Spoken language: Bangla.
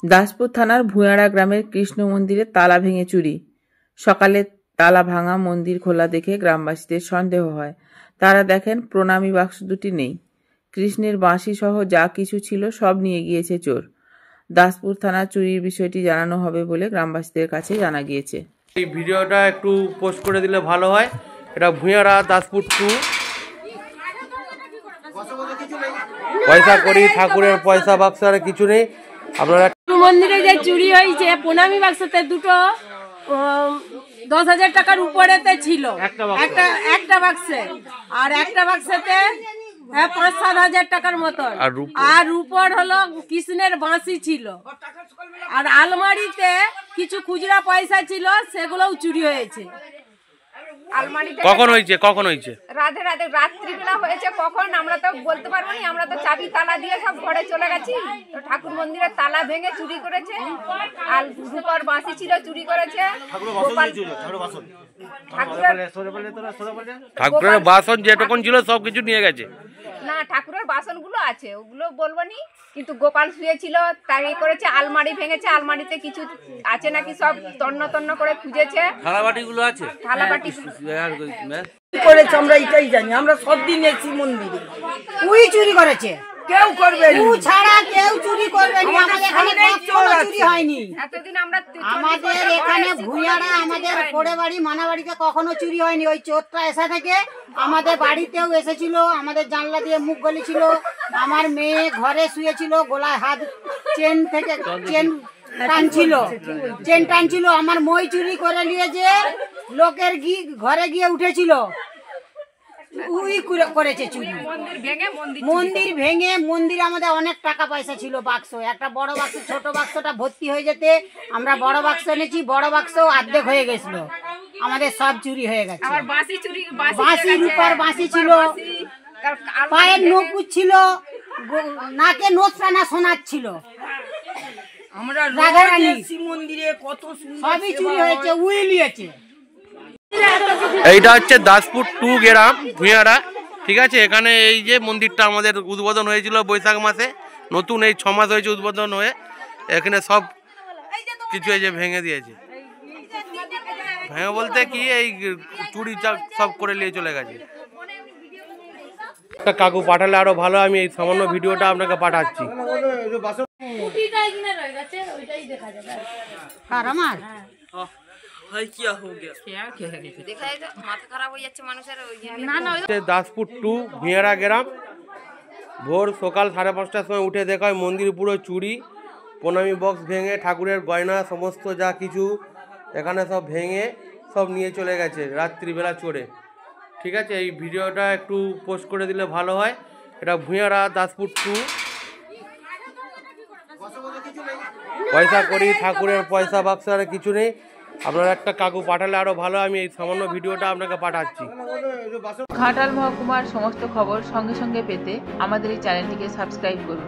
দাসপুর থানার ভুঁয়াড়া গ্রামের কৃষ্ণ মন্দিরে তালা ভেঙে চুরি। সকালে তালা ভাঙা মন্দির খোলা দেখে গ্রামবাসীদের সন্দেহ হয়। তারা দেখেন প্রণামী বাক্স দুটি নেই। কৃষ্ণের বাঁশি সহ যা কিছু ছিল সব নিয়ে গিয়েছে চোর। দাসপুর থানা চুরির বিষয়টি জানানো হবে বলে গ্রামবাসীদের কাছে জানা গিয়েছে। এই ভিডিওটা একটু পোস্ট করে দিলে ভালো হয়। এটা ভুঁয়াড়া দাসপুর 2। পয়সা করি, ঠাকুরের পয়সা বাক্স আর কিছু নেই। আপনারা মন্দিরে যে চুরি হয়েছে প্রণামী বাক্সতে দুটো 10,000 টাকার উপরেতে ছিল একটা বাক্সে, আর একটা বাক্সেতে 5-7 হাজার টাকার মতন, আর উপর হলো কৃষ্ণের বাঁশি ছিল, আর আলমারিতে কিছু খুচরা পয়সা ছিল, সেগুলোও চুরি হয়েছে। কখন হয়েছে? রাত্রিবেলা হয়েছে। কখন আমরা তো বলতে পারবো না, আমরা তো চাবি তালা দিয়ে সব ঘরে চলে গেছি। তো ঠাকুর মন্দিরের তালা ভেঙে চুরি করেছে, আর রূপার বাঁশি ছিল চুরি করেছে। ঠাকুরের বাসন যেটুকুন ছিল সবকিছু নিয়ে গেছে। না, ঠাকুরের বাসনগুলো আছে, ওগুলো বলবো নি, কিন্তু গোপাল শুয়েছিল তাই করেছে। আলমারি ভেঙেছে, আলমারিতে কিছু আছে নাকি সব তন্ন করে খুঁজেছে। থালাবাটিগুলো আছে, থালাবাটি করেছে আমরা এটাই জানি। আমরা সব দিন এসেছি মন্দিরে, ওই চুরি করেছে, কেউ করবে না, ছাড়া কেউ চুরি করবে না। আমাদের এখানে চুরি হয়নি এতদিন। আমরা আমাদের এখানে ভুঁয়াড়া, আমাদের পড়ে বাড়ি মানাবাড়িতে কখনো চুরি হয়নি। ওই চোরটা এসে থেকে আমাদের বাড়িতেও এসেছিল, আমাদের জানলা দিয়ে মুখ গলেছিল। আমার মেয়ে ঘরে শুয়েছিল, গলায় হাত চেন থেকে চেন টানছিল। আমার মই চুরি করে নিয়ে যে লোকের ঘরে গিয়ে উঠেছিল, করেছে চুরি। মন্দির ভেঙে মন্দিরে আমাদের অনেক টাকা পয়সা ছিল। বাক্স, একটা বড় বাক্স, ছোট বাক্সটা ভর্তি হয়ে যেতে আমরা বড় বাক্স এনেছি। বড় বাক্স অর্ধেক হয়ে গেছিল, আমাদের সব চুরি হয়ে গেছে। বাঁশি, রূপার বাঁশি ছিল, পায়ের নকুচ ছিল, নাকে নোটসানা সোনার ছিল। আমরা মন্দিরে কত সবই চুরি হয়েছে, উইলিয়েছে। এইটা হচ্ছে দাসপুর 2 গ্রাম ভুঁয়াড়া, ঠিক আছে। এখানে এই যে মন্দিরটা আমাদের উদ্বোধন হয়েছিল বৈশাখ মাসে, নতুন এই 6 মাস হয়েছে উদ্বোধন হয়ে। এখানে সব কিছু এই যে ভেঙে দিয়েছে। ভেঙে বলতে কি, এই চুরি সব করে নিয়ে চলে গেছে। একটা কাকু পাঠালে আরো ভালো, আমি এই সামান্য ভিডিওটা আপনাকে পাঠাচ্ছি। দাসপুর 2 ভুঁয়াড়া গ্রাম। ভোর সকাল 5:30টার সময় উঠে দেখা হয় মন্দির পুরো চুরি। প্রণামী বক্স ভেঙে, ঠাকুরের গয়না সমস্ত যা কিছু এখানে সব ভেঙে সব নিয়ে চলে গেছে রাত্রিবেলা চোরে, ঠিক আছে। এই ভিডিওটা একটু পোস্ট করে দিলে ভালো হয়। এটা ভুঁয়াড়া দাসপুর 2। পয়সা করি, ঠাকুরের পয়সা বাক্স আর কিছু নেই। আপনারা একটা কাকু পাঠালে আরো ভালো, আমি এই সামান্য ভিডিওটা আপনাকে পাঠাচ্ছি। ঘাটাল মহকুমার সমস্ত খবর সঙ্গে সঙ্গে পেতে আমাদের এই চ্যানেলটিকে সাবস্ক্রাইব করুন।